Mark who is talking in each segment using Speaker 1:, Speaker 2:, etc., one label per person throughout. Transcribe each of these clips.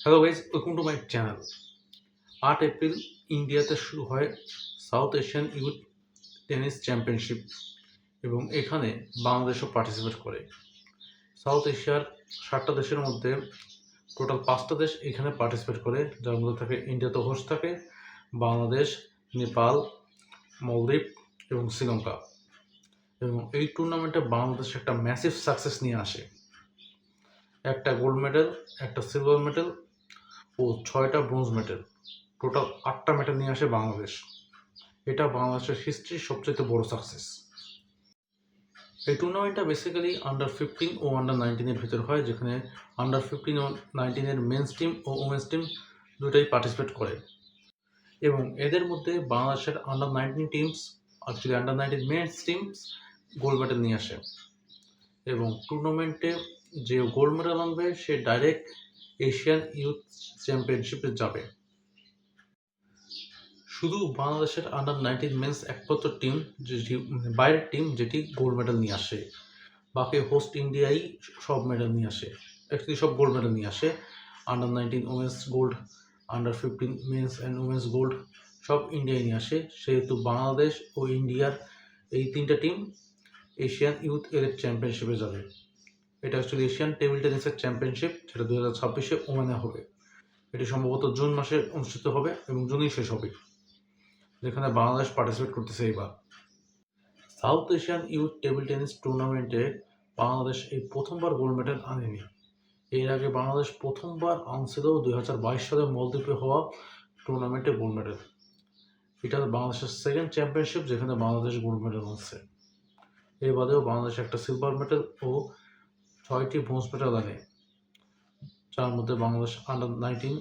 Speaker 1: Hello guys, welcome to my channel. 8 April ইন্ডিয়াতে শুরু হয় south Asian youth tennis championship এবং এখানে বাংলাদেশও পার্টিসিপেট করে। সাউথ এশিয়ার 7টা দেশের মধ্যে টোটাল 5টা দেশ এখানে পার্টিসিপেট করে, যার মধ্যে থাকে ইন্ডিয়াতে হোস্ট থাকে বাংলাদেশ, নেপাল, মলদ্বীপ এবং শ্রীলঙ্কা। এবং এই টুর্নামেন্টে বাংলাদেশ একটা ম্যাসিভ সাকসেস নিয়ে আসে। একটা গোল্ড মেডেল, একটা সিলভার মেডেল ও 6টা ব্রোঞ্জ মেডেল, টোটাল 8টা মেডেল নিয়ে আসে বাংলাদেশ। এটা বাংলাদেশের হিস্ট্রির সবচেয়ে বড় সাকসেস। এই টুর্নামেন্টটা বেসিক্যালি আন্ডার-15 ও আন্ডার-19 ভিতর হয়, যেখানে আন্ডার-15 ও 19 মেন্স টিম ও উমেন্স টিম দুটাই পার্টিসিপেট করে। এবং এদের মধ্যে বাংলাদেশের under nineteen teams, actually under nineteen men's teams gold medal নিয়ে আসে। এবং টুর্নামেন্টে যে গোল্ড মেডেল আনবে সে ডাইরেক্ট এশিয়ান ইউথ চ্যাম্পিয়নশিপে যাবে। শুধু বাংলাদেশের আন্ডার-19 মেন্স একমাত্র টিম, যেটি বাইরের টিম, যেটি গোল্ড মেডেল নিয়ে আসে। বাকি হোস্ট ইন্ডিয়াই সব মেডেল নিয়ে আসে, অ্যাকচুয়ালি সব গোল্ড মেডেল নিয়ে আসে। Under nineteen women's gold, under fifteen men's and women's gold সব ইন্ডিয়াই নিয়ে আসে। সেহেতু বাংলাদেশ ও ইন্ডিয়ার এই 3টা টিম এশিয়ান ইউথ চ্যাম্পিয়নশিপে যাবে। এটা অ্যাকচুয়ালি এশিয়ান টেবিল টেনিসের চ্যাম্পিয়নশিপ, যেটা 2026-এ ওমানে হবে। এটি সম্ভবত জুন মাসে অনুষ্ঠিত হবে এবং জুনেই শেষ হবে, যেখানে বাংলাদেশ পার্টিসিপেট করতেছে এইবার। South Asian youth table tennis টুর্নামেন্টে বাংলাদেশ এই প্রথমবার গোল্ড মেডেল আনেনি। এর আগে বাংলাদেশ প্রথমবার আনছিল 2022 সালে মলদ্বীপে হওয়া টুর্নামেন্টে গোল্ড মেডেল। এটা বাংলাদেশের সেকেন্ড চ্যাম্পিয়নশিপ যেখানে বাংলাদেশ গোল্ড মেডেল আনছে। এর বাদেও বাংলাদেশ একটা সিলভার মেডেল ও 6টি ব্রোঞ্জ মেডেল আনে, যার মধ্যে Bangladesh under-19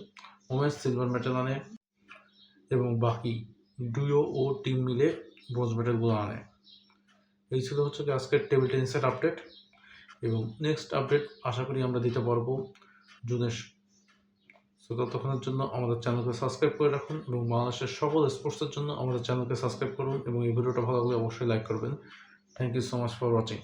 Speaker 1: women's silver medal আনে এবং বাকি ডুও ও টিম মিলে ব্রোঞ্জ মেডেলগুলো আনে। এই ছিল হচ্ছে আজকের টেবিল টেনিসের আপডেট, এবং নেক্সট আপডেট আশা করি আমরা দিতে পারবো জুনের। সো ততক্ষণের জন্য আমাদের চ্যানেলকে সাবস্ক্রাইব করে রাখুন এবং বাংলাদেশের সকল স্পোর্টসের জন্য আমাদের চ্যানেলকে সাবস্ক্রাইব করুন, এবং এই ভিডিওটা ভালো লাগলে অবশ্যই লাইক করবেন। Thank you so much for watching.